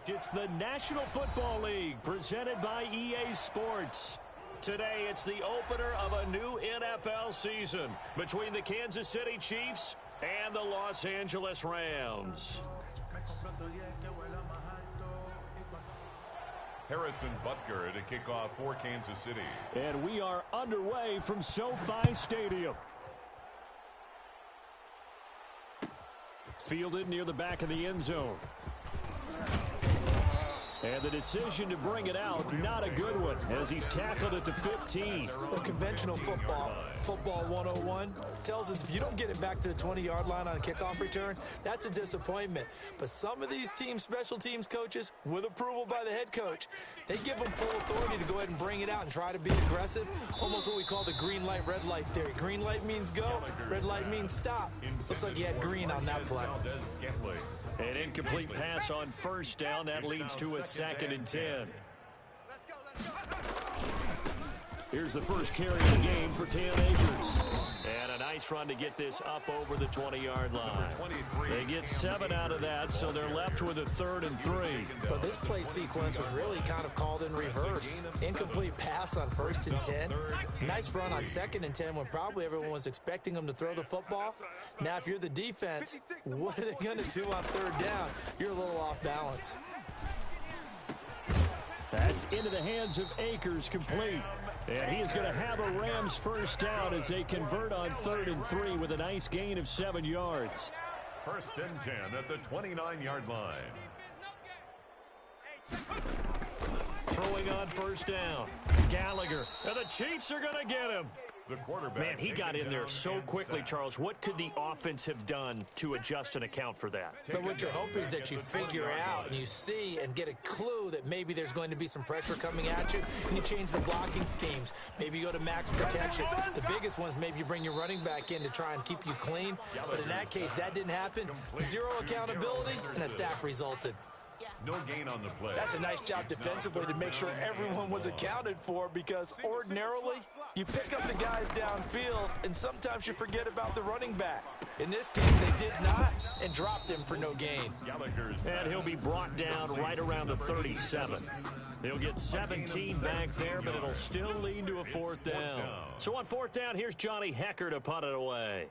It's the National Football League presented by EA Sports. Today, it's the opener of a new NFL season between the Kansas City Chiefs and the Los Angeles Rams. Harrison Butker to kick off for Kansas City. And we are underway from SoFi Stadium. Fielded near the back of the end zone. And the decision to bring it out, not a good one, as he's tackled at the 15. Well, conventional football 101, tells us if you don't get it back to the 20-yard line on a kickoff return, that's a disappointment. But some of these special teams coaches, with approval by the head coach, they give them full authority to go ahead and bring it out and try to be aggressive, almost what we call the green light, red light theory. Green light means go, red light means stop. Looks like he had green on that play. An incomplete pass on first down. That leads to a 2nd and 10. Here's the first carry of the game for Cam Akers. And a nice run to get this up over the 20-yard line. They get 7 out of that, so they're left with a 3rd and 3. But this play sequence was really kind of called in reverse. Incomplete pass on 1st and 10. Nice run on 2nd and 10 when probably everyone was expecting them to throw the football. Now, if you're the defense, what are they going to do on 3rd down? You're a little off balance. That's into the hands of Akers, complete. And he is going to have a Rams first down as they convert on 3rd and 3 with a nice gain of 7 yards. 1st and 10 at the 29-yard line. Throwing on first down. Gallagher. And the Chiefs are going to get him. The quarterback. Man, he got in there so quickly, Charles. What could the offense have done to adjust and account for that? But what you're hoping is that you figure out and you see and get a clue that maybe there's going to be some pressure coming at you, and you change the blocking schemes. Maybe you go to max protection. The biggest ones, maybe you bring your running back in to try and keep you clean. But in that case, that didn't happen. 0 accountability, and a sack resulted. No gain on the play. That's a nice job defensively to make sure everyone was accounted for, because ordinarily you pick up the guys downfield and sometimes you forget about the running back. In this case, they did not and dropped him for no gain. And he'll be brought down right around the 37. He'll get 17 back there, but it'll still lead to a 4th down. So on 4th down, here's Johnny Hecker to punt it away.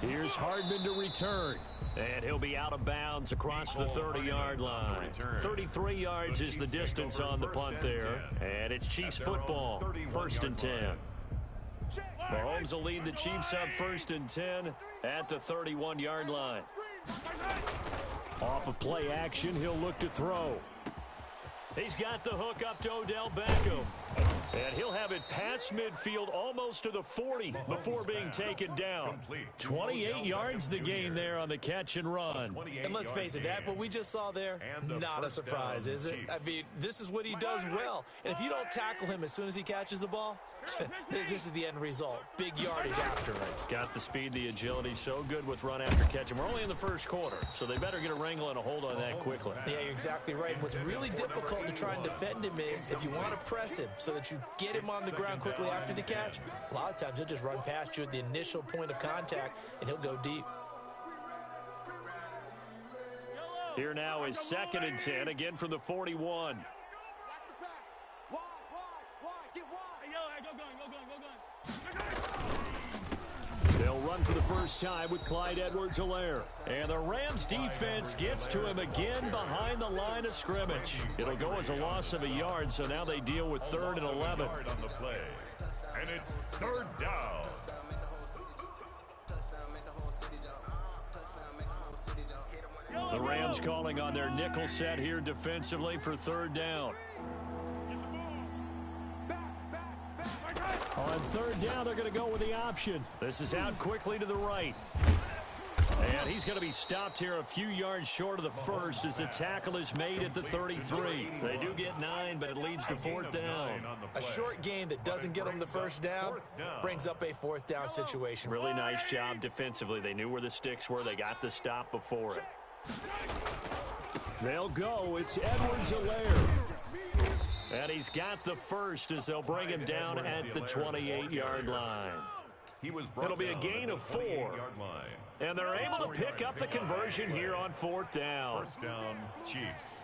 Here's Hardman to return. And he'll be out of bounds across the 30-yard line. 33 yards is the distance on the punt there. And it's Chiefs football, 1st and 10. Mahomes will lead the Chiefs up 1st and 10 at the 31-yard line. Off of play action, he'll look to throw. He's got the hook up to Odell Beckham. And he'll have it past midfield almost to the 40 before being taken down. 28 yards the gain there on the catch and run. And let's face it, that what we just saw there, not a surprise, is it? I mean, this is what he does well. And if you don't tackle him as soon as he catches the ball, this is the end result. Big yardage after it. Got the speed, the agility, so good with run after catch. And we're only in the first quarter, so they better get a wrangle and a hold on that quickly. Yeah, you're exactly right. And what's really difficult to try and defend him is if you want to press him so that you get him on the ground quickly after the catch, a lot of times he'll just run past you at the initial point of contact, and he'll go deep. Here now is 2nd and 10, again from the 41. They'll run for the first time with Clyde Edwards-Helaire. And the Rams defense gets to him again behind the line of scrimmage. It'll go as a loss of a yard, so now they deal with 3rd and 11. On the play. And it's 3rd down. The Rams calling on their nickel set here defensively for 3rd down. On 3rd down, they're going to go with the option. This is out quickly to the right. And he's going to be stopped here a few yards short of the first as the tackle is made at the 33. They do get 9, but it leads to 4th down. A short game that doesn't get them the first down brings up a 4th down situation. Really nice job defensively. They knew where the sticks were. They got the stop before it. They'll go. It's Edwards-Helaire. And he's got the first as they'll bring him down at the 28-yard line. It'll be a gain of 4. And they're able to pick up the conversion here on 4th down. First down, Chiefs.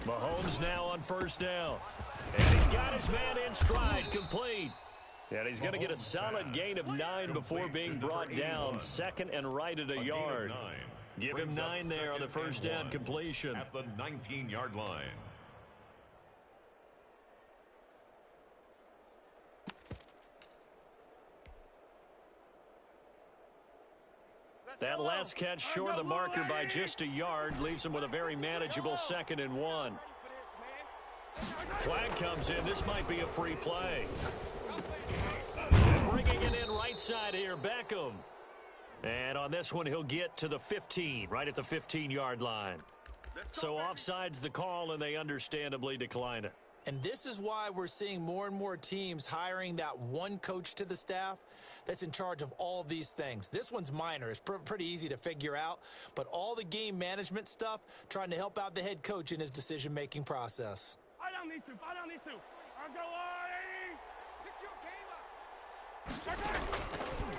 Mahomes now on 1st down. And he's got his man in stride, complete. And he's going to get a solid gain of 9 before being brought down. 2nd and right at a yard. Give him 9 there on the 1st down completion. At the 19-yard line. That last catch short of the marker by just a yard leaves him with a very manageable 2nd and 1. Flag comes in. This might be a free play. And bringing it in right side here, Beckham. And on this one, he'll get to the 15, right at the 15-yard line. So offside's the call, and they understandably decline it. And this is why we're seeing more and more teams hiring that one coach to the staff that's in charge of all of these things. This one's minor. It's pretty easy to figure out. But all the game management stuff, trying to help out the head coach in his decision-making process. Fight down these two. Fight down these two. Let's go, Pick your game up.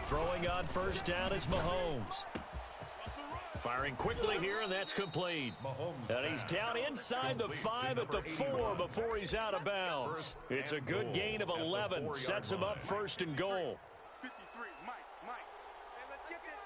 Throwing on 1st down is Mahomes. Firing quickly here, and that's complete. And he's down inside the 5 at the 4 before he's out of bounds. It's a good gain of 11. Sets him up 1st and goal. 53, Mike. Hey, let's get this.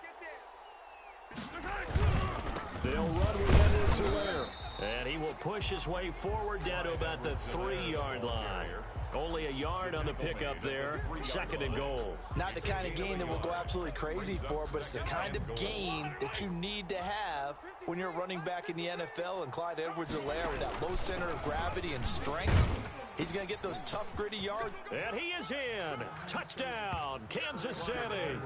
They'll run with Edwards Alaire. And he will push his way forward down to about the 3-yard line. Only a yard on the pickup there. 2nd and goal. Not the kind of gain that we'll go absolutely crazy for, but it's the kind of gain that you need to have when you're running back in the NFL. And Clyde Edwards-Helaire with that low center of gravity and strength, he's going to get those tough, gritty yards. And he is in. Touchdown, Kansas City.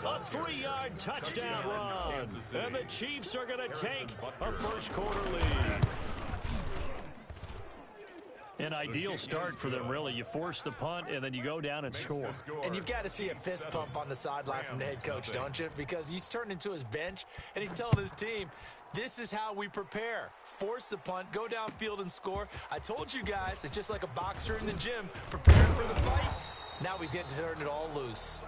A 3-yard touchdown run. And the Chiefs are going to take a first-quarter lead. An ideal start for them, really. You force the punt, and then you go down and score. And you've got to see a fist pump on the sideline from the head coach, don't you? Because he's turned into his bench, and he's telling his team, this is how we prepare. Force the punt, go downfield and score. I told you guys, it's just like a boxer in the gym, preparing for the fight. Now we get to turn it all loose.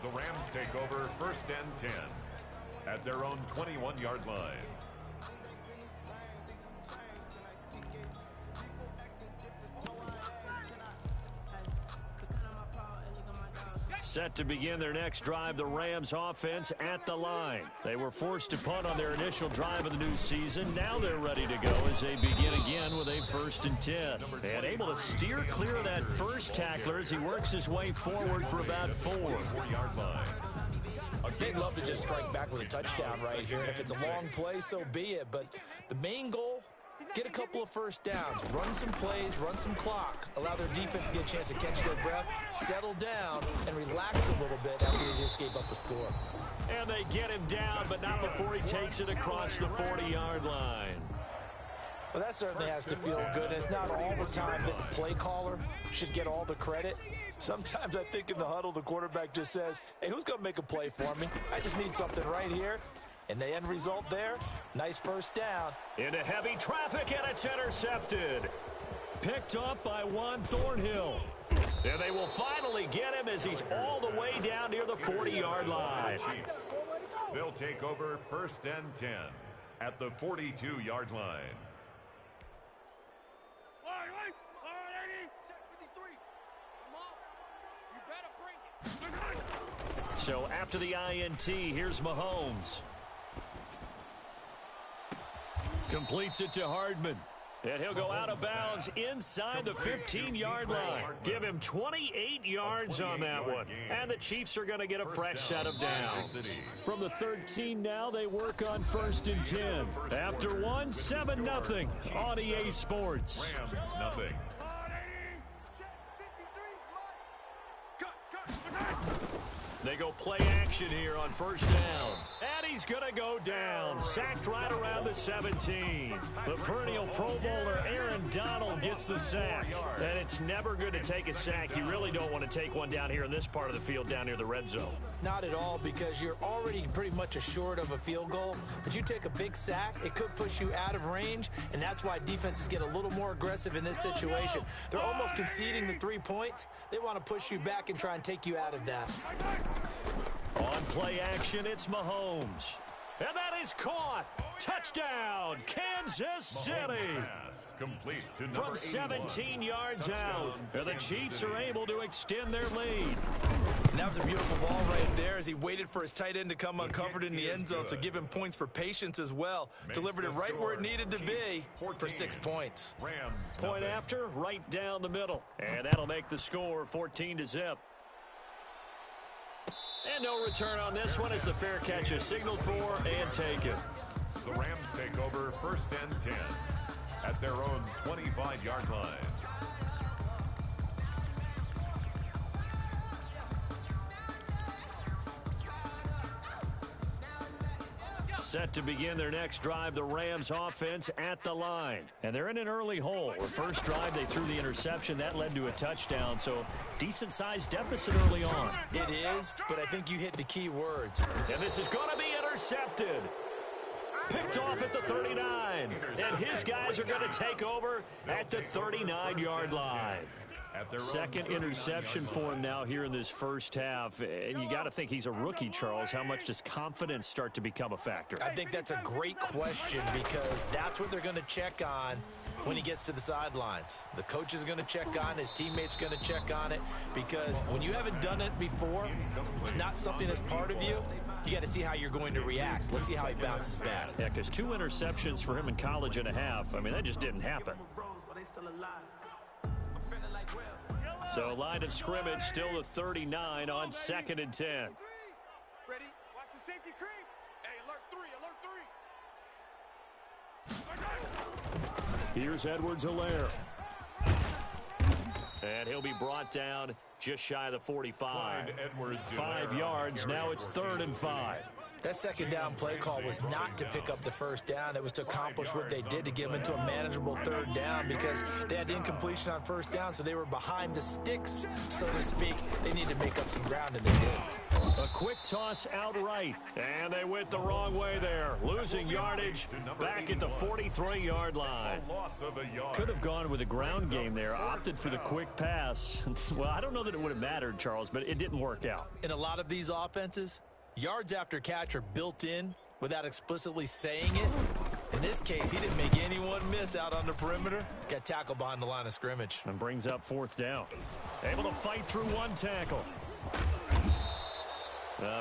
The Rams take over 1st and 10 at their own 21-yard line. Set to begin their next drive, the Rams offense at the line. They were forced to punt on their initial drive of the new season. Now they're ready to go as they begin again with a 1st and 10. And able to steer clear of that first tackler as he works his way forward for about 4. They'd love to just strike back with a touchdown right here. And if it's a long play, so be it. But the main goal, get a couple of 1st downs, run some plays, run some clock, allow their defense to get a chance to catch their breath, settle down, and relax a little bit after they just gave up a score. And they get him down, but not before he takes it across the 40-yard line. Well, that certainly has to feel good. It's not all the time that the play caller should get all the credit. Sometimes I think in the huddle, the quarterback just says, hey, who's going to make a play for me? I just need something right here. And the end result there, nice 1st down. Into heavy traffic, and it's intercepted. Picked up by Juan Thornhill. And they will finally get him as he's all the way down near the 40-yard line. They'll take over 1st and 10 at the 42-yard line. So after the INT, here's Mahomes. Completes it to Hardman. And he'll go out of bounds inside the 15-yard line. Give him 28 yards on that one. And the Chiefs are going to get a fresh set of downs. From the 13 now, they work on 1st and 10. After one, 7-0 on EA Sports. Rams nothing. They go play action here on first down. And he's going to go down. Sacked right around the 17. The perennial Pro Bowler Aaron Donald gets the sack. And it's never good to take a sack. You really don't want to take one down here in this part of the field down near the red zone. Not at all, because you're already pretty much assured of a field goal. But you take a big sack, it could push you out of range, and that's why defenses get a little more aggressive in this situation. They're almost conceding the 3 points. They want to push you back and try and take you out of that. On play action, it's Mahomes. And that is caught. Touchdown, Kansas City. Complete to From 17 yards out. And the Chiefs are able to extend their lead. And that was a beautiful ball right there as he waited for his tight end to come uncovered in the end zone, so give him points for patience as well. Delivered it right where it needed to be for 6 points. Point after, right down the middle. And that'll make the score 14-0. And no return on this one as the fair catch is signaled for and taken. The Rams take over first and 10 at their own 25-yard line. Set to begin their next drive, the Rams offense at the line. And they're in an early hole. Their first drive, they threw the interception. That led to a touchdown, so decent-sized deficit early on. It is, but I think you hit the key words. And this is going to be intercepted. Picked off at the 39. And his guys are going to take over at the 39-yard line. Second interception for him now here in this first half. And you got to think he's a rookie, Charles. How much does confidence start to become a factor? I think that's a great question, because that's what they're going to check on when he gets to the sidelines. The coach is going to check on, his teammates going to check on it, because when you haven't done it before, it's not something that's part of you. You got to see how you're going to react. Let's see how he bounces back. Yeah, because 2 interceptions for him in college and a half. I mean, that just didn't happen. So line of scrimmage still the 39 on 2nd and 10. Ready? Watch the safety creep. Hey, alert 3, alert 3. Here's Edwards-Helaire. And he'll be brought down just shy of the 45. 5 yards. Now it's 3rd and 5. That second down play call was not to pick up the first down. It was to accomplish what they did, to get them into a manageable 3rd down, because they had incompletion on 1st down, so they were behind the sticks, so to speak. They need to make up some ground, and they did. A quick toss outright, and they went the wrong way there. Losing yardage back at the 43-yard line. Could have gone with a ground game there, opted for the quick pass. Well, I don't know that it would have mattered, Charles, but it didn't work out. In a lot of these offenses, yards after catch are built in without explicitly saying it. In this case, he didn't make anyone miss out on the perimeter. Got tackled behind the line of scrimmage. And brings up 4th down. Able to fight through 1 tackle.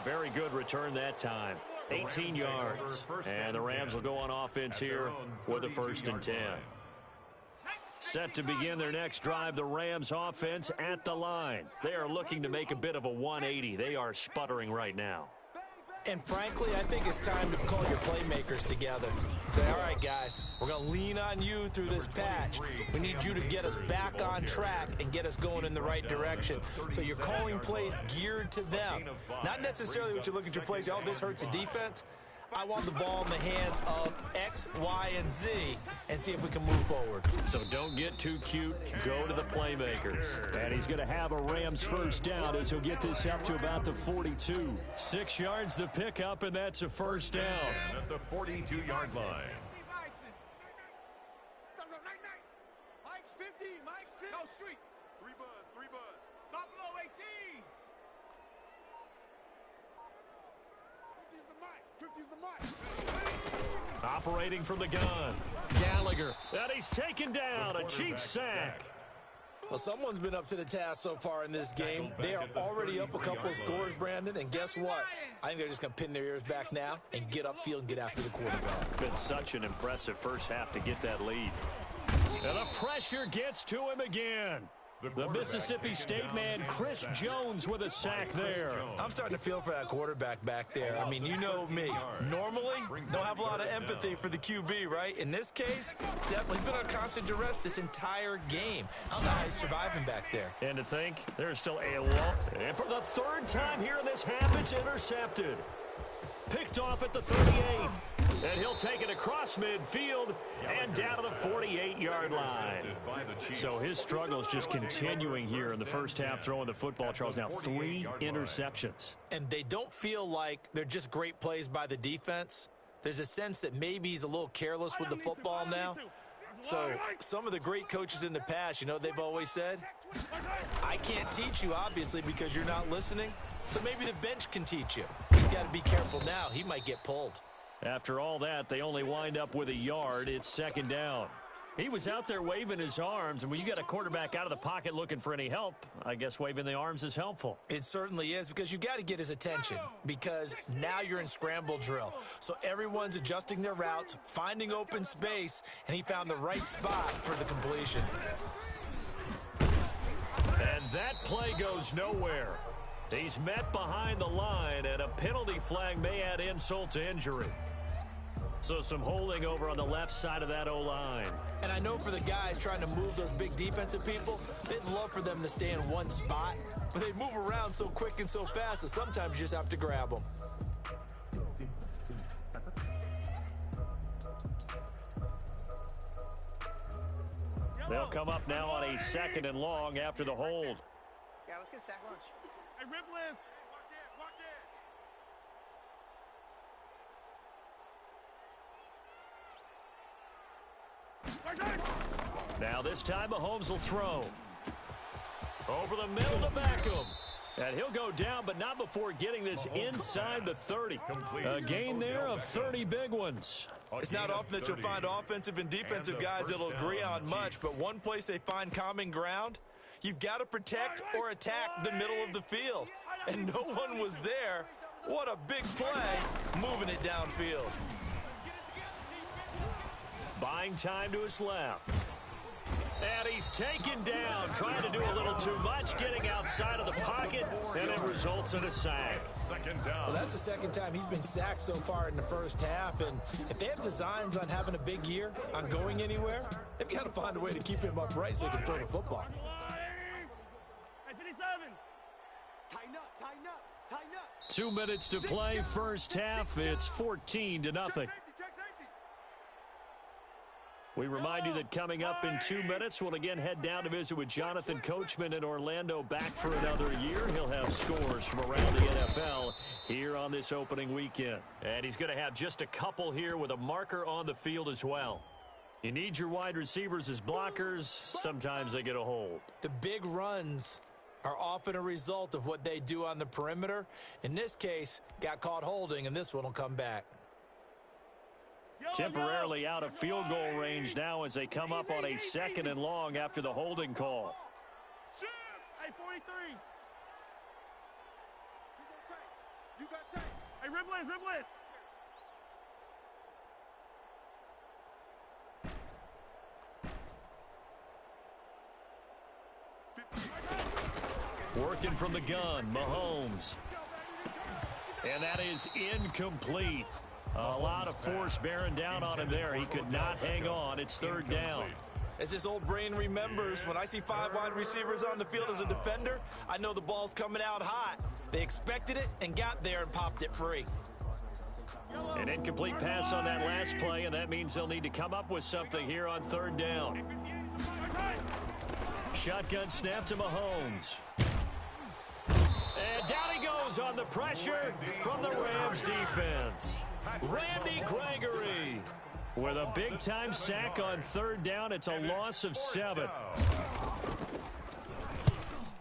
Very good return that time. 18 yards. And the Rams will go on offense here with a 1st and 10. Set to begin their next drive, the Rams offense at the line. They are looking to make a bit of a 180. They are sputtering right now. And frankly, I think it's time to call your playmakers together and say, all right, guys, we're going to lean on you through this patch. We need you to get us back on track and get us going in the right direction. So you're calling plays geared to them. Not necessarily what you look at your plays, oh, this hurts the defense. I want the ball in the hands of X, Y, and Z and see if we can move forward. So don't get too cute. Go to the playmakers. And he's going to have a Rams first down as he'll get this up to about the 42. 6 yards the pickup, and that's a first down. At the 42-yard line. Mike's 50, Mike's 50. No street. 3 buzz. Buffalo 18. 50's the mic. Operating from the gun. Gallagher. And he's taken down. A Chiefs sack. Well, someone's been up to the task so far in this game. They are already up a couple of scores, Brandon, and guess what? I think they're just going to pin their ears back now and get upfield and get after the quarterback. Been such an impressive first half to get that lead. And the pressure gets to him again. The Mississippi State man, Chris Jones, with a sack there. I'm starting to feel for that quarterback back there. I mean, you know me. Normally, don't have a lot of empathy for the QB, right? In this case, definitely he's been on constant duress this entire game. I don't know how he's surviving back there. And to think, there's still a long. And for the third time here in this half, it's intercepted. Picked off at the 38. And he'll take it across midfield and down to the 48-yard line. So his struggle is just continuing here in the first half, throwing the football. Charles, now 3 interceptions. And they don't feel like they're just great plays by the defense. There's a sense that maybe he's a little careless with the football now. So some of the great coaches in the past, you know, they've always said, I can't teach you, obviously, because you're not listening. So maybe the bench can teach you. He's got to be careful now. He might get pulled. After all that, they only wind up with a yard. It's second down. He was out there waving his arms, and when you got a quarterback out of the pocket looking for any help, I guess waving the arms is helpful. It certainly is, because you got to get his attention, because now you're in scramble drill. So everyone's adjusting their routes, finding open space, and he found the right spot for the completion. And that play goes nowhere. He's met behind the line, and a penalty flag may add insult to injury. So some holding over on the left side of that O-line. And I know for the guys trying to move those big defensive people, they'd love for them to stay in one spot, but they move around so quick and so fast that sometimes you just have to grab them. They'll come up now on a 2nd and long after the hold. Yeah, let's get a sack lunch. Hey, rip list. Watch this. Now this time Mahomes will throw. Over the middle to Beckham. And he'll go down, but not before getting this inside the 30. A gain there of 30 big ones. It's not often that you'll find offensive and defensive guys that'll agree on much, but one place they find common ground, you've got to protect or attack the middle of the field. And no one was there. What a big play, moving it downfield. Buying time to his left. And he's taken down, trying to do a little too much, getting outside of the pocket, and it results in a sack. Well, that's the second time he's been sacked so far in the first half, and if they have designs on having a big year, on going anywhere, they've got to find a way to keep him upright so he can throw the football. Tighten up. 2 minutes to play, first half. It's 14-0. We remind you that coming up in 2 minutes, we'll again head down to visit with Jonathan Coachman in Orlando, back for another year. He'll have scores from around the NFL here on this opening weekend. And he's going to have just a couple here with a marker on the field as well. You need your wide receivers as blockers. Sometimes they get a hold. The big runs are often a result of what they do on the perimeter. In this case, got caught holding, and this one will come back. Temporarily out of field goal range now as they come up on a 2nd and long after the holding call. Hey, 43. You got tape. Hey, rip list. Working from the gun, Mahomes. And that is incomplete. A lot of force bearing down on him there. He could not hang on. It's 3rd down. As his old brain remembers, when I see 5 wide receivers on the field as a defender, I know the ball's coming out hot. They expected it and got there and popped it free. An incomplete pass on that last play, and that means they'll need to come up with something here on 3rd down. Shotgun snap to Mahomes. And down he goes on the pressure from the Rams defense. Randy Gregory with a big-time sack on 3rd down. It's a loss of 7.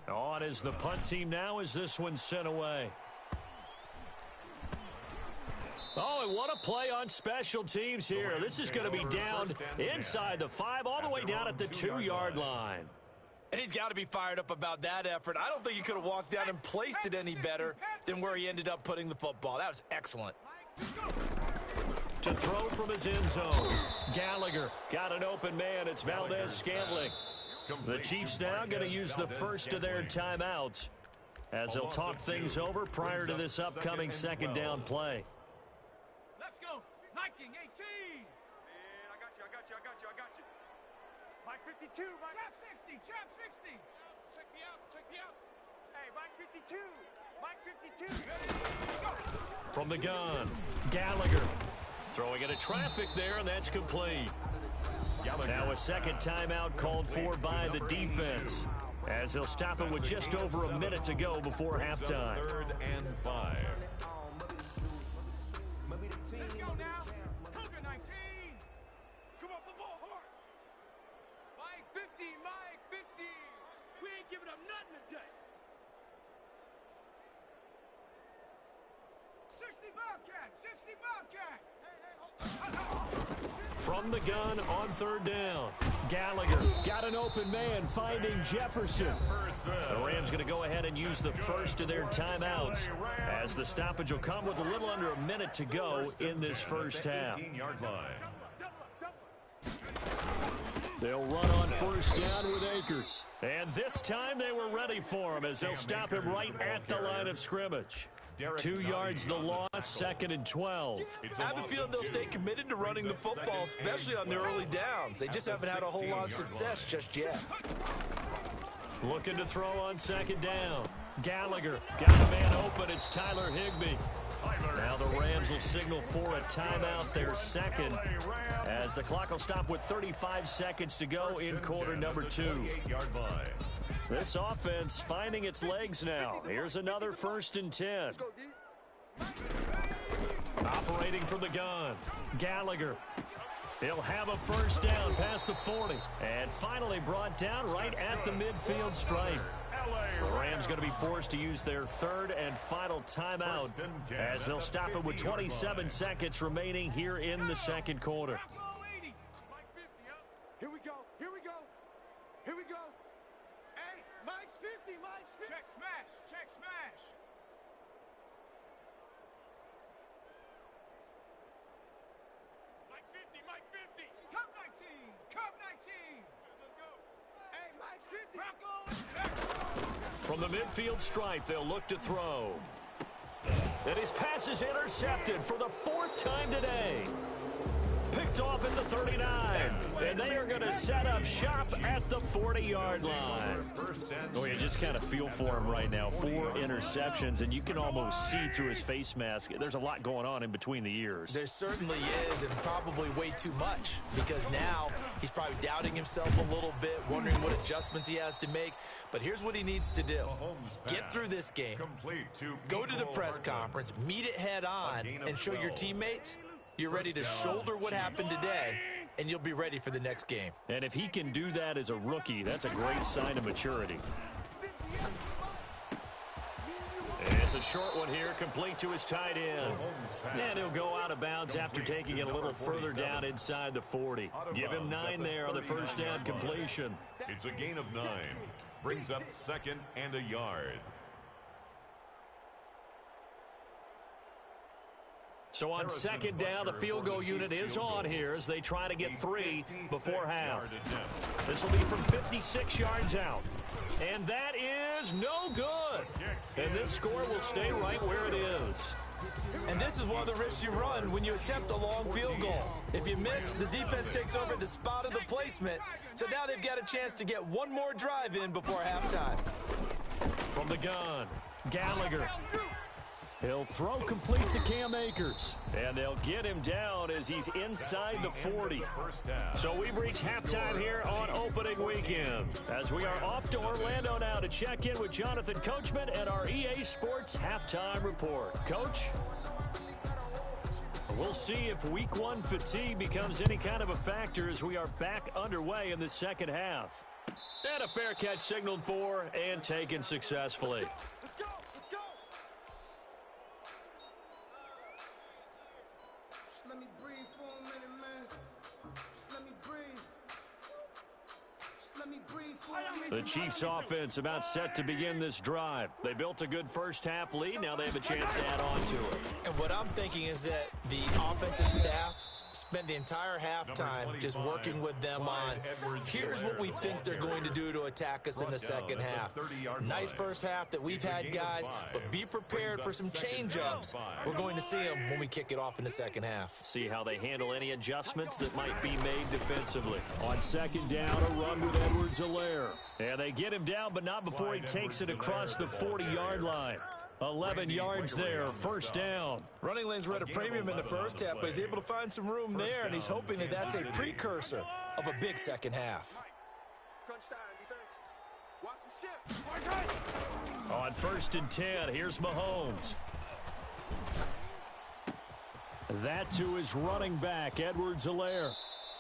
On is the punt team now as this one's sent away. Oh, and what a play on special teams here. This is going to be down inside the 5, all the way down at the 2-yard line. And he's got to be fired up about that effort. I don't think he could have walked down and placed it any better than where he ended up putting the football. That was excellent. To throw from his end zone. Gallagher got an open man. It's Valdez-Scantling. The Chiefs now going to use the first of their timeouts as they'll talk things over prior to this upcoming second down play. Let's go. Viking 18. Man, I got you. Mike 52. Trap 60. Check me out. Hey, Mike 52. From the gun, Gallagher throwing into traffic there, and that's complete. Now a second timeout called for by the defense as they'll stop it with just over a minute to go before halftime. 3rd and 5. Let's go now. Cougar 19. Come off the ball hard. Mike 50. We ain't giving up nothing today. 60 Bobcat. From the gun on 3rd down, Gallagher got an open man finding Jefferson. The Rams going to go ahead and use the first of their timeouts as the stoppage will come with a little under a minute to go in this first half. 18-yard line. They'll run on 1st down with Akers. And this time they were ready for him as they'll stop him right at the line of scrimmage. 2 yards the loss, 2nd and 12. I have a feeling they'll stay committed to running the football, especially on their early downs. They just haven't had a whole lot of success just yet. Looking to throw on 2nd down. Gallagher got a man open. It's Tyler Higbee. Now the Rams will signal for a timeout, their second, as the clock will stop with 35 seconds to go in quarter number 2. 28-yard line. This offense finding its legs now. Here's another 1st and 10. Operating from the gun, Gallagher. He'll have a 1st down past the 40. And finally brought down right at the midfield stripe. The Rams going to be forced to use their 3rd and final timeout as they'll stop it with 27 seconds remaining here in the second quarter. Here we go. Hey, Mike's 50. Check smash. Mike 50. Cup 19. Let's go. Hey, Mike's 50. From the midfield stripe, they'll look to throw. And his pass is intercepted for the 4th time today. Picked off at the 39. And they are going to set up shop at the 40-yard line. Oh, you just kind of feel for him right now. 4 interceptions, and you can almost see through his face mask. There's a lot going on in between the ears. There certainly is, and probably way too much, because now he's probably doubting himself a little bit, wondering what adjustments he has to make. But here's what he needs to do. Get through this game, go to the press conference, meet it head on, and show your teammates you're ready to shoulder what happened today, and you'll be ready for the next game. And if he can do that as a rookie, that's a great sign of maturity. And it's a short one here, complete to his tight end. And he'll go out of bounds after taking it a little further down inside the 40. Give him 9 there on the 1st down completion. It's a gain of 9. Brings up 2nd and a yard. So on 2nd down, the field goal unit is on here as they try to get 3 before half. This will be from 56 yards out. And that is no good. And this score will stay right where it is. And this is one of the risks you run when you attempt a long field goal. If you miss, the defense takes over at the spot of the placement. So now they've got a chance to get one more drive in before halftime. From the gun, Gallagher. He'll throw complete to Cam Akers. And they'll get him down as he's inside the 40. So we've reached halftime here on opening weekend. As we are off to Orlando now to check in with Jonathan Coachman and our EA Sports halftime report. Coach? We'll see if week 1 fatigue becomes any kind of a factor as we are back underway in the second half. And a fair catch signaled for and taken successfully. Let's go. Let me breathe for a minute, man. Just let me breathe. Just let me breathe for a minute. The Chiefs offense about set to begin this drive. They built a good first half lead. Now they have a chance to add on to it. And what I'm thinking is that the offensive staff Spent the entire halftime just working with them on, here's what we think they're going to do to attack us in the second half. Nice first half that we've had, guys, but be prepared for some change-ups. We're going to see them when we kick it off in the second half. See how they handle any adjustments that might be made defensively. On second down, a run with Edwards-Helaire. And they get him down, but not before he takes it across the 40-yard line. 11 yards there, first down. Running lanes were at a premium in the first half, but he's able to find some room there, and he's hoping that that's a precursor of a big second half. On first and 10, here's Mahomes. That to his running back, Edwards-Helaire.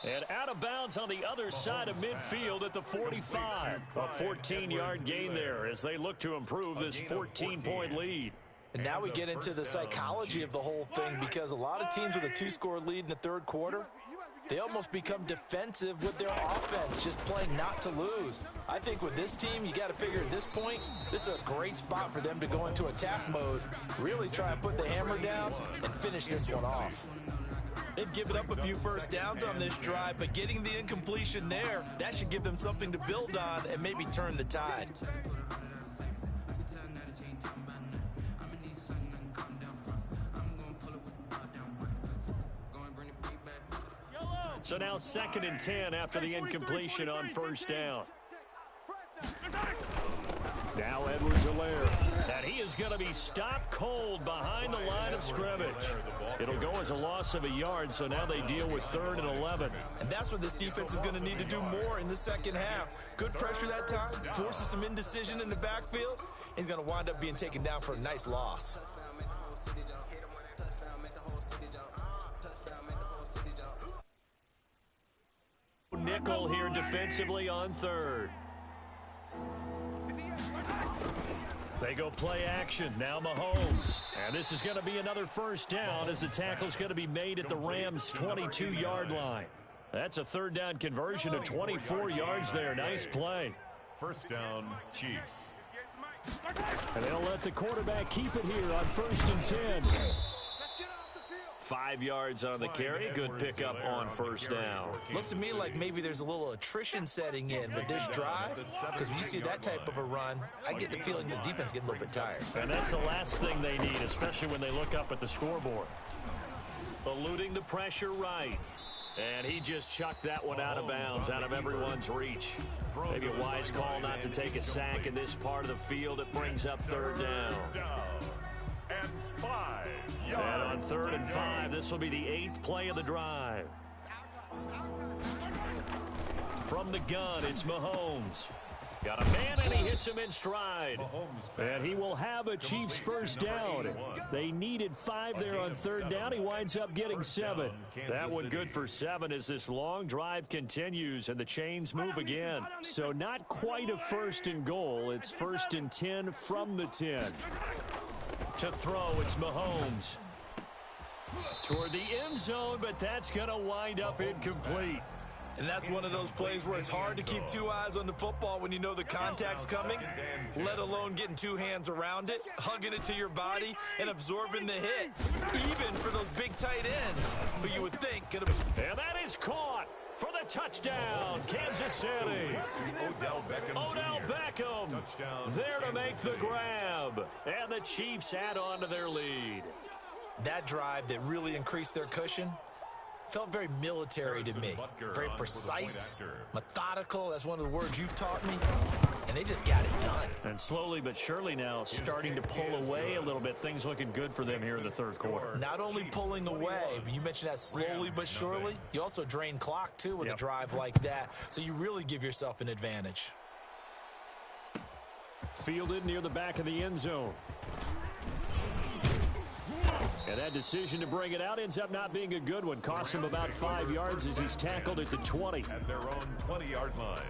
And out of bounds on the other side of midfield at the 45. A 14-yard gain there as they look to improve this 14-point lead. And now we get into the psychology of the whole thing, because a lot of teams with a 2-score lead in the third quarter, they almost become defensive with their offense, just playing not to lose. I think with this team, you got to figure at this point, this is a great spot for them to go into attack mode, really try and put the hammer down and finish this one off. They've given up a few first downs on this drive, but getting the incompletion there, that should give them something to build on and maybe turn the tide. So now second and 10 after the incompletion on first down. Now Edwards-Helaire. And he is going to be stopped cold behind the line of scrimmage. It'll go as a loss of a yard, so now they deal with 3rd and 11. And that's what this defense is going to need to do more in the second half. Good pressure that time, forces some indecision in the backfield. He's going to wind up being taken down for a nice loss. Nickel here defensively on 3rd. They go play action. Now Mahomes. And this is going to be another first down as the tackle's going to be made at the Rams' 22-yard line. That's a 3rd down conversion of 24 yards there. Nice play. First down, Chiefs. And they'll let the quarterback keep it here on 1st and 10. 5 yards on the carry. Good pickup on first down. Looks to me like maybe there's a little attrition setting in with this drive, because when you see that type of a run, I get the feeling the defense getting a little bit tired. And that's the last thing they need, especially when they look up at the scoreboard. Eluding the pressure right. And he just chucked that one out of bounds, out of everyone's reach. Maybe a wise call not to take a sack in this part of the field. It brings up 3rd down. And 5 yards. And on 3rd and 5, this will be the 8th play of the drive. From the gun, it's Mahomes. Got a man, and he hits him in stride. And he will have a Chiefs first down. They needed 5 there on 3rd down. He winds up getting 7. That one good for 7 as this long drive continues and the chains move again. So not quite a 1st and goal. It's 1st and 10 from the 10. To throw, it's Mahomes. Toward the end zone, but that's going to wind up incomplete. And that's one of those plays where it's hard to keep 2 eyes on the football when you know the contact's coming, let alone getting 2 hands around it, hugging it to your body, and absorbing the hit, even for those big tight ends who you would think could have... And that is caught for the touchdown, Kansas City. Odell Beckham there to make the grab. And the Chiefs add on to their lead. That drive that really increased their cushion felt very military to me. Very precise, methodical. That's one of the words you've taught me. And they just got it done. And slowly but surely now starting to pull away a little bit. Things looking good for them here in the 3rd quarter. Not only pulling away, but you mentioned that slowly but surely. You also drain clock, too, with a drive like that. So you really give yourself an advantage. Fielded near the back of the end zone. And that decision to bring it out ends up not being a good one. Costs him about 5 yards as he's tackled at the 20. At their own 20-yard line.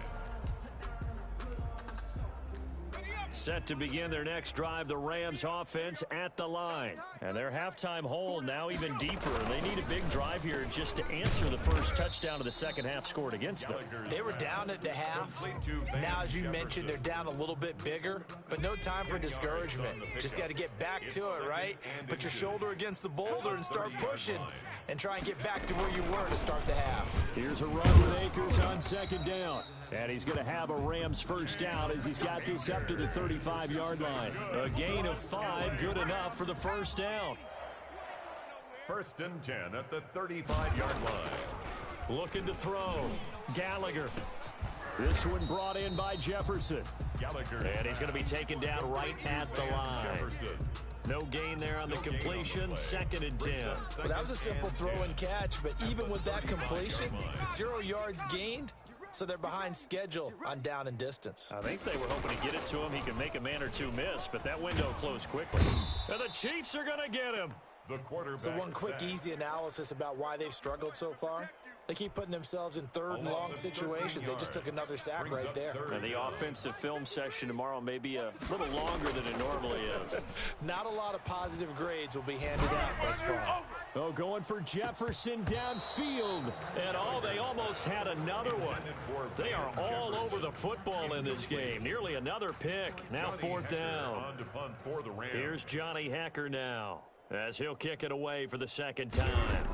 set to begin their next drive, the Rams offense at the line. And their halftime hole now even deeper. They need a big drive here just to answer the first touchdown of the second half scored against them. They were down at the half. Now, as you mentioned, they're down a little bit bigger, but no time for discouragement. Just got to get back to it, right? Put your shoulder against the boulder and start pushing and try and get back to where you were to start the half. Here's a run with Akers on second down. And he's going to have a Rams first down as he's got this up to the 35-yard line. A gain of 5, good enough for the first down. 1st and 10 at the 35-yard line. Looking to throw. Gallagher. This one brought in by Jefferson. Gallagher. And he's going to be taken down right at the line. Jefferson. No gain there on the completion. 2nd and 10. Well, that was a simple throw and catch, but even with that completion, 0 yards gained, so they're behind schedule on down and distance. I think they were hoping to get it to him. He can make a man or two miss, but that window closed quickly. And the Chiefs are going to get him. The quarterback. So one quick, easy analysis about why they've struggled so far. They keep putting themselves in 3rd and long situations. They just took another sack right there. And the offensive film session tomorrow may be a little longer than it normally is. Not a lot of positive grades will be handed out thus far. Oh, going for Jefferson downfield. And they almost had another one. They are all over the football in this game. Nearly another pick. Now 4th down. Here's Johnny Hecker now, as he'll kick it away for the 2nd time.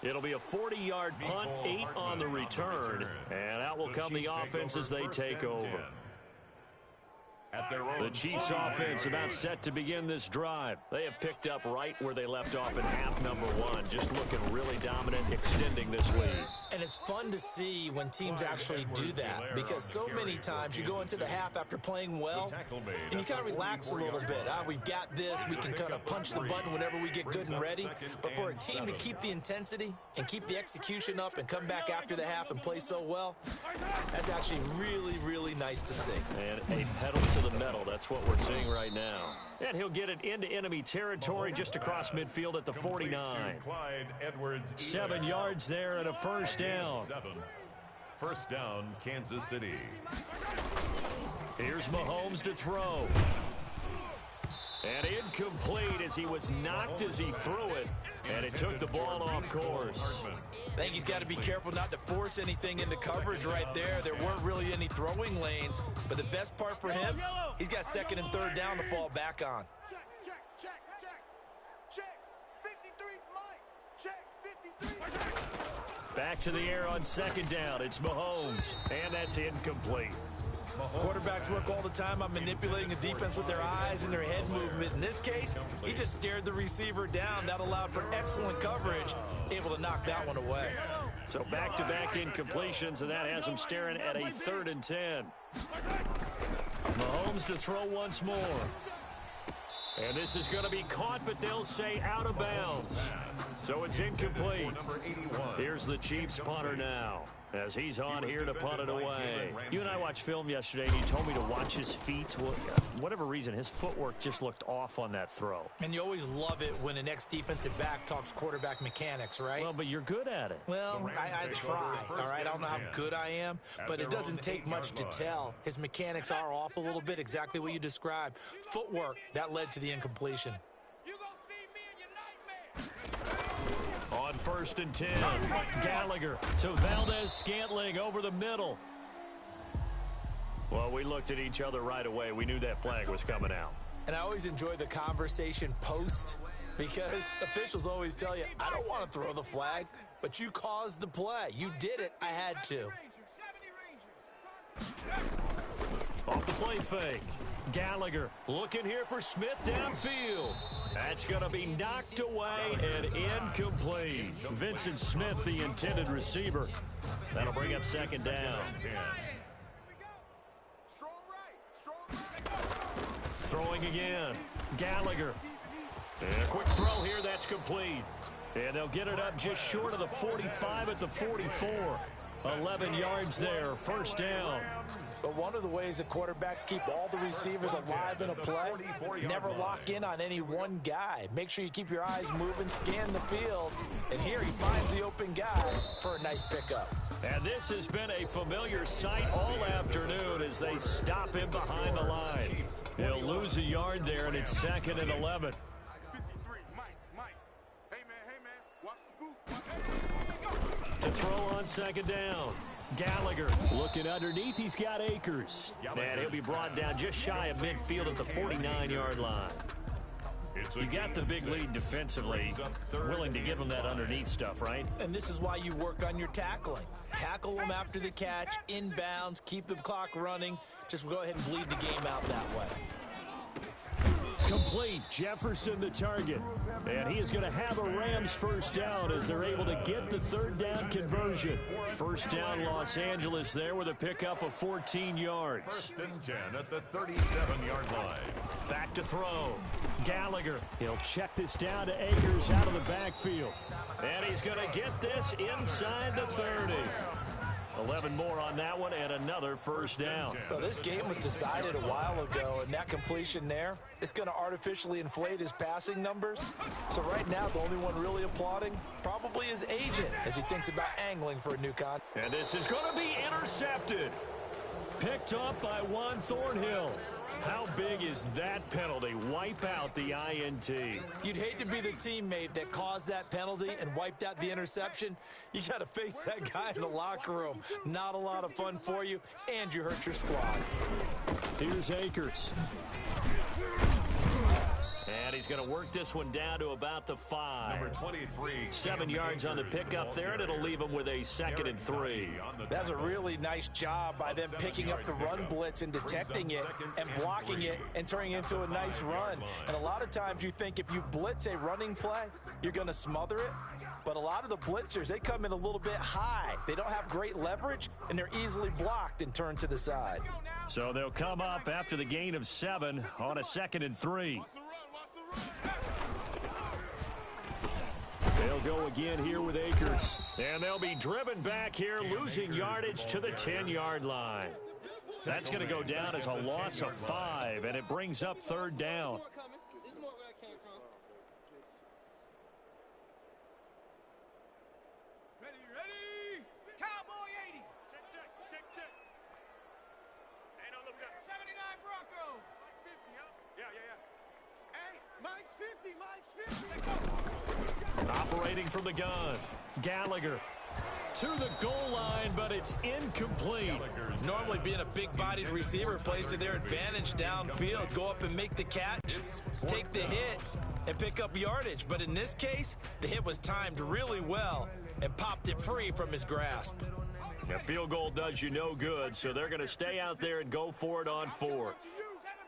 It'll be a 40-yard punt, 8 on the return, and out will come the offense as they take over. The Chiefs offense about set to begin this drive. They have picked up right where they left off in half number 1, just looking really dominant, extending this lead. And it's fun to see when teams actually do that, because so many times you go into the half after playing well, and you kind of relax a little bit. We've got this. We can kind of punch the button whenever we get good and ready. But for a team to keep the intensity and keep the execution up and come back after the half and play so well, that's actually really, really nice to see. And a pedal to the metal. That's what we're seeing right now. And he'll get it into enemy territory just across midfield at the 49. 7 yards there and a first down. 1st down, Kansas City. Here's Mahomes to throw. And incomplete as he was knocked as he threw it. And it took the ball off course. I think he's got to be careful not to force anything into coverage right there. There weren't really any throwing lanes. But the best part for him, he's got 2nd and 3rd down to fall back on. Back to the air on 2nd down. It's Mahomes. And that's incomplete. Quarterbacks work all the time on manipulating a defense with their eyes and their head movement. In this case, he just stared the receiver down. That allowed for excellent coverage, able to knock that one away. So back-to-back incompletions, and that has him staring at a 3rd and 10. Mahomes to throw once more. And this is going to be caught, but they'll say out of bounds. So it's incomplete. Here's the Chiefs punter now, as he's on here to punt it away. You and I watched film yesterday, and you told me to watch his feet. Well, for whatever reason, his footwork just looked off on that throw. And you always love it when an ex-defensive back talks quarterback mechanics, right? Well, but you're good at it. Well, I try, all right? I don't know how good I am, but it doesn't take much to tell. His mechanics are off a little bit, exactly what you described. Footwork, that led to the incompletion. On 1st and 10, Gallagher to Valdez-Scantling over the middle. Well, we looked at each other right away. We knew that flag was coming out. And I always enjoy the conversation post, because officials always tell you, I don't want to throw the flag, but you caused the play. You did it. I had to. Off the play fake. Gallagher looking here for Smith downfield. That's going to be knocked away and incomplete. Vincent Smith, the intended receiver. That'll bring up 2nd down. Throwing again. Gallagher. And a quick throw here. That's complete. And they'll get it up just short of the 45 at the 44. 11 yards there, first down. But one of the ways that quarterbacks keep all the receivers alive in a play, never lock in on any one guy. Make sure you keep your eyes moving, scan the field, and here he finds the open guy for a nice pickup. And this has been a familiar sight all afternoon as they stop him behind the line. He'll lose a yard there, and it's 2nd and 11. To throw on 2nd down. Gallagher looking underneath. He's got Akers. And he'll be brought down just shy of midfield at the 49-yard line. You got the big lead defensively, willing to give him that underneath stuff, right? And this is why you work on your tackling. Tackle them after the catch, inbounds, keep the clock running. Just go ahead and bleed the game out that way. Complete. Jefferson the target. And he is going to have a Rams first down as they're able to get the 3rd down conversion. First down Los Angeles there with a pickup of 14 yards. 1st and 10 at the 37-yard line. Back to throw. Gallagher. He'll check this down to Akers out of the backfield. And he's going to get this inside the 30. 11 more on that one and another first down. Well, this game was decided a while ago, and that completion there is going to artificially inflate his passing numbers. So right now, the only one really applauding probably his agent as he thinks about angling for a new contract. And this is going to be intercepted. Picked off by Juan Thornhill. How big is that penalty? Wipe out the INT. You'd hate to be the teammate that caused that penalty and wiped out the interception. You got to face that guy in the locker room. Not a lot of fun for you, and you hurt your squad. Here's Akers. And he's going to work this one down to about the 5. Number 23. 7 yards on the pickup there, and it'll leave him with a 2nd and 3. That's a really nice job by them picking up the run blitz and detecting it and blocking it and turning it into a nice run. And a lot of times you think if you blitz a running play, you're going to smother it. But a lot of the blitzers, they come in a little bit high. They don't have great leverage, and they're easily blocked and turned to the side. So they'll come up after the gain of 7 on a 2nd and 3. They'll go again here with Akers. And they'll be driven back here, losing yardage to the 10-yard line. That's going to go down as a loss of 5, and it brings up 3rd down. Ready? Cowboy 80. Check. Hey, no, look, we got 79 Bronco. 50, huh? Yeah. Hey, Mike's 50. Operating from the gun. Gallagher to the goal line, but it's incomplete. Normally being a big-bodied receiver plays to their advantage downfield. Go up and make the catch, take the hit, and pick up yardage. But in this case, the hit was timed really well and popped it free from his grasp. A field goal does you no good, so they're going to stay out there and go for it on 4th. 7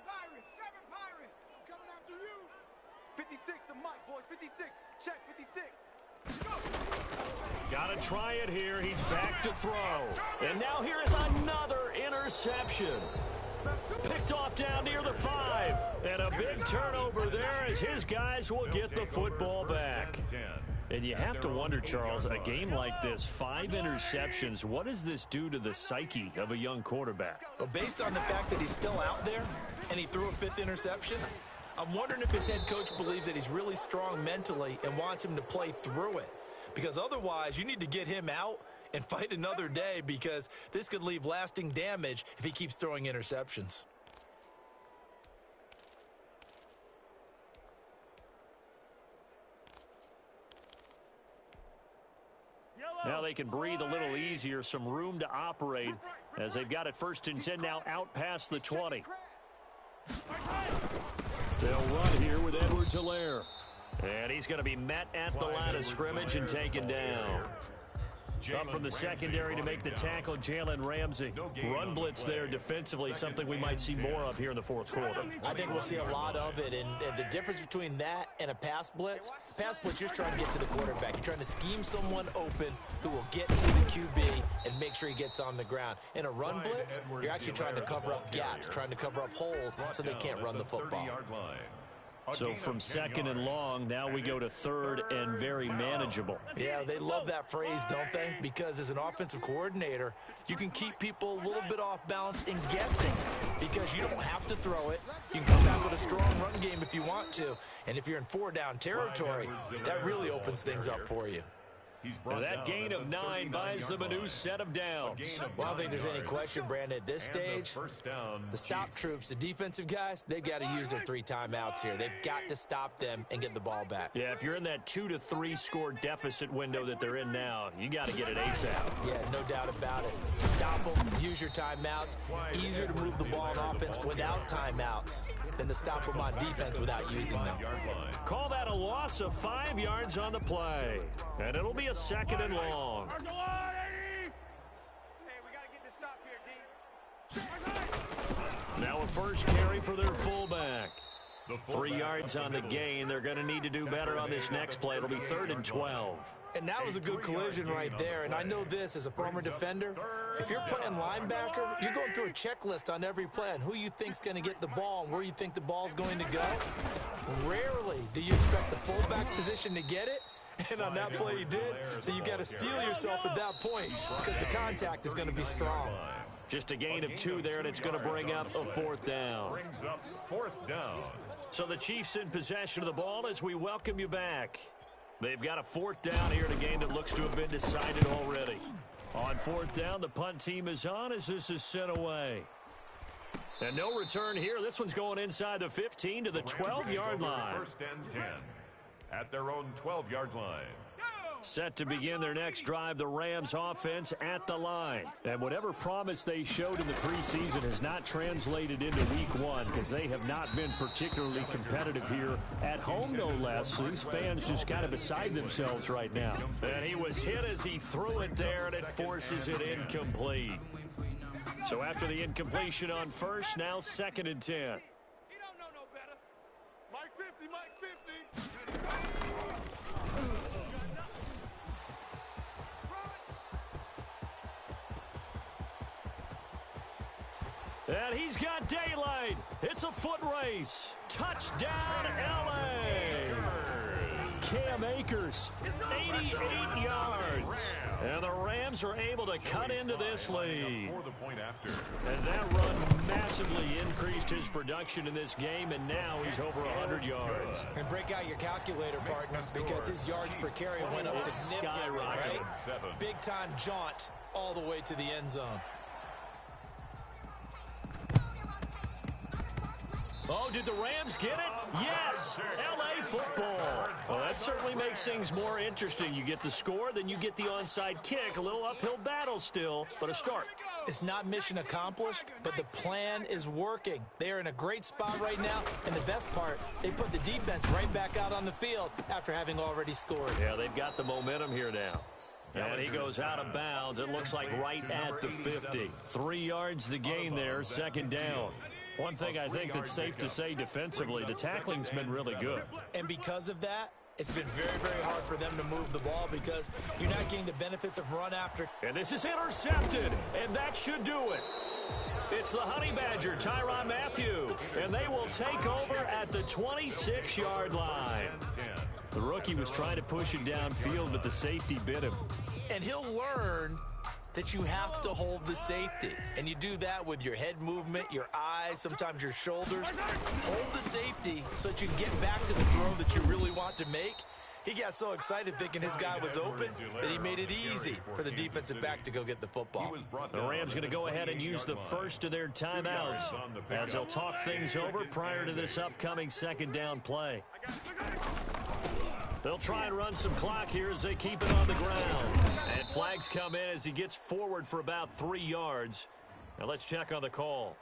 Pirate. Coming after you. 56 to Mike, boys. 56. Check 56. Got to try it here. He's back to throw. And now here is another interception. Picked off down near the 5. And a big turnover there as his guys will get the football back. And you have to wonder, Charles, a game like this, 5 interceptions, what does this do to the psyche of a young quarterback? Well, based on the fact that he's still out there and he threw a 5th interception, I'm wondering if his head coach believes that he's really strong mentally and wants him to play through it. Because otherwise, you need to get him out and fight another day, because this could leave lasting damage if he keeps throwing interceptions. Now they can breathe a little easier, some room to operate as they've got it 1st and 10 now out past the 20. They'll run here with Edwards-Helaire. And he's going to be met at the line of scrimmage and taken down. Up from the secondary to make the tackle, Jalen Ramsey. Run blitz there defensively, something we might see more of here in the 4th quarter. I think we'll see a lot of it, and the difference between that and a pass blitz, you're just trying to get to the quarterback. You're trying to scheme someone open who will get to the QB and make sure he gets on the ground. In a run blitz, you're actually trying to cover up gaps, trying to cover up holes so they can't run the football. So from second and long, now we go to third and very manageable. Yeah, they love that phrase, don't they? Because as an offensive coordinator, you can keep people a little bit off balance and guessing because you don't have to throw it. You can come back with a strong run game if you want to. And if you're in 4-down territory, that really opens things up for you. That gain of 9 buys them a new set of downs. Well, I don't think there's any question, Brandon, at this stage, the stop troops, the defensive guys, they've got to use their 3 timeouts here. They've got to stop them and get the ball back. Yeah, if you're in that 2 to 3 score deficit window that they're in now, you got to get it ASAP. Yeah, no doubt about it. Stop them, use your timeouts. Easier to move the ball on offense without timeouts than to stop them on defense without using them. Call that a loss of 5 yards on the play. And it'll be a second and long. Hey, we got to get this stop here, D. Now a first carry for their fullback. 3 yards on the gain. They're going to need to do better on this next play. It'll be 3rd and 12. And that was a good collision right there. And I know this as a former defender. If you're playing linebacker, you're going through a checklist on every play on who you think's going to get the ball and where you think the ball's going to go. Rarely do you expect the fullback position to get it. And on that play he did. So you got to steel yourself at that point because the contact is going to be strong. Just a gain of 2 there, and it's going to bring up a 4th down. Brings up 4th down. So the Chiefs in possession of the ball as we welcome you back. They've got a 4th down here in a game that looks to have been decided already. On 4th down, the punt team is on as this is sent away. And no return here. This one's going inside the 15 to the 12-yard line. 1st and 10 at their own 12-yard line. Set to begin their next drive, the Rams offense at the line. And whatever promise they showed in the preseason has not translated into week 1 because they have not been particularly competitive here at home, no less. These fans just kind of beside themselves right now. And he was hit as he threw it there, and it forces it incomplete. So after the incompletion on first, now 2nd and 10. He don't know no better. Mike 50, Mike 50. And he's got daylight. It's a foot race. Touchdown, L.A. Cam Akers, 88 yards. And the Rams are able to cut into this lead. And that run massively increased his production in this game, and now he's over 100 yards. And break out your calculator, partner, because his yards per carry went up significantly, right? Big-time jaunt all the way to the end zone. Oh, did the Rams get it? Yes! L.A. football. Well, that certainly makes things more interesting. You get the score, then you get the onside kick. A little uphill battle still, but a start. It's not mission accomplished, but the plan is working. They are in a great spot right now, and the best part, they put the defense right back out on the field after having already scored. Yeah, they've got the momentum here now. And he goes out of bounds. It looks like right at the 50. 3 yards the gain there, 2nd down. One thing I think that's safe to say defensively, the tackling's been really good. And because of that, it's been very, very hard for them to move the ball because you're not getting the benefits of run after. And this is intercepted, and that should do it. It's the Honey Badger, Tyrann Mathieu, and they will take over at the 26-yard line. The rookie was trying to push it downfield, but the safety bit him. And he'll learn that you have to hold the safety. And you do that with your head movement, your eyes, sometimes your shoulders. Hold the safety so that you can get back to the throw that you really want to make. He got so excited thinking his guy was open that he made it easy for the defensive back to go get the football. The Rams going to go ahead and use the first of their timeouts as they'll talk things over prior to this upcoming 2nd down play. They'll try and run some clock here as they keep it on the ground. And flags come in as he gets forward for about 3 yards. Now let's check on the call.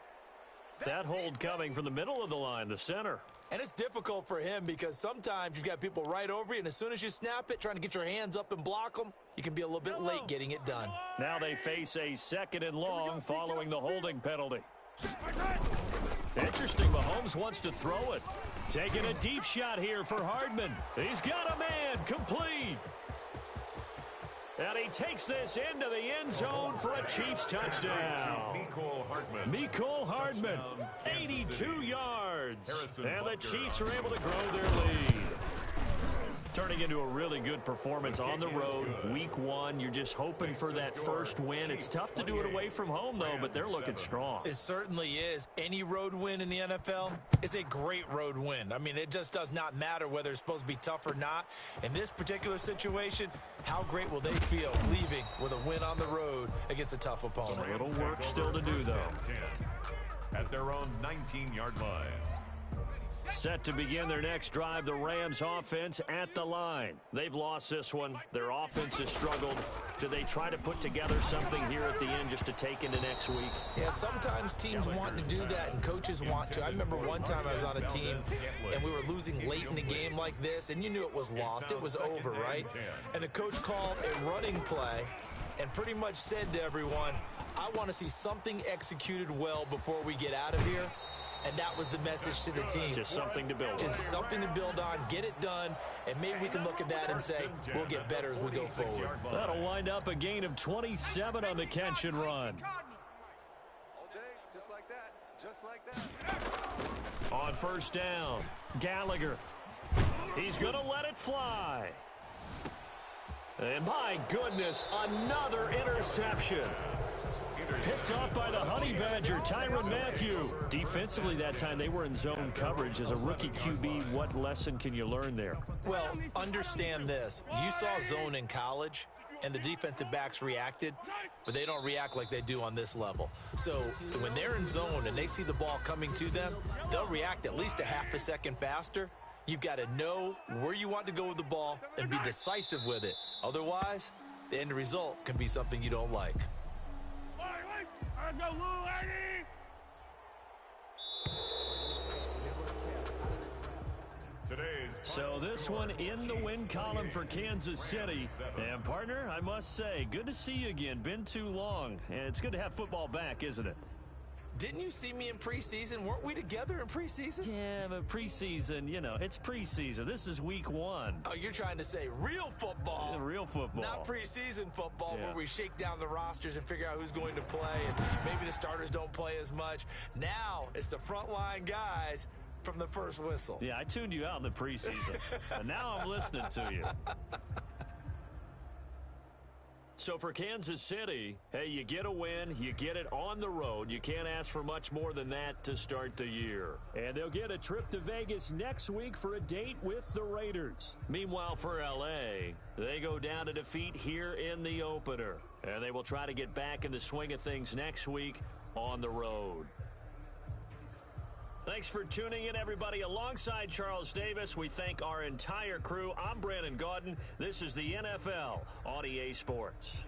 That hold coming from the middle of the line, the center. And it's difficult for him because sometimes you've got people right over you, and as soon as you snap it, trying to get your hands up and block them, you can be a little bit late getting it done. Now they face a 2nd and long following the holding penalty. Interesting, Mahomes wants to throw it. Taking a deep shot here for Hardman. He's got a man, complete. And he takes this into the end zone for a Chiefs touchdown. Mecole Hardman, 82 yards. And the Chiefs are able to grow their lead. Turning into a really good performance on the road. Week 1, you're just hoping for that first win. It's tough to do it away from home, though, but they're looking strong. It certainly is. Any road win in the NFL is a great road win. I mean, it just does not matter whether it's supposed to be tough or not. In this particular situation, how great will they feel leaving with a win on the road against a tough opponent? A little work still to do, though. At their own 19-yard line. Set to begin their next drive, the Rams offense at the line. They've lost this one. Their offense has struggled. Do they try to put together something here at the end just to take into next week? Yeah, sometimes teams want to do that and coaches want to. I remember one time I was on a team and we were losing late in the game like this, and you knew it was lost. It was over, right? And the coach called a running play and pretty much said to everyone, I want to see something executed well before we get out of here. And that was the message to the team. Just something to build on. Just something to build on, get it done, and maybe we can look at that and say, we'll get better as we go forward. That'll wind up a gain of 27 on the catch and run. All day, just like that, just like that. On first down, Gallagher. He's going to let it fly. And my goodness, another interception. Picked off by the Honey Badger, Tyrann Mathieu. Defensively that time, they were in zone coverage. As a rookie QB, what lesson can you learn there? Well, understand this. You saw zone in college, and the defensive backs reacted, but they don't react like they do on this level. So when they're in zone and they see the ball coming to them, they'll react at least a half a second faster. You've got to know where you want to go with the ball and be decisive with it. Otherwise, the end result can be something you don't like. So this one in the win column for Kansas City. And partner, I must say, good to see you again. Been too long. And it's good to have football back, isn't it? Didn't you see me in preseason? Weren't we together in preseason? Yeah, but preseason, you know, it's preseason. This is week 1. Oh, you're trying to say real football. Yeah, real football. Not preseason football where we shake down the rosters and figure out who's going to play, and maybe the starters don't play as much. Now it's the frontline guys from the first whistle. Yeah, I tuned you out in the preseason. And now I'm listening to you. So for Kansas City, hey, you get a win, you get it on the road. You can't ask for much more than that to start the year. And they'll get a trip to Vegas next week for a date with the Raiders. Meanwhile, for L.A., they go down to defeat here in the opener. And they will try to get back in the swing of things next week on the road. Thanks for tuning in, everybody. Alongside Charles Davis, we thank our entire crew. I'm Brandon Gaudin. This is the NFL on EA Sports.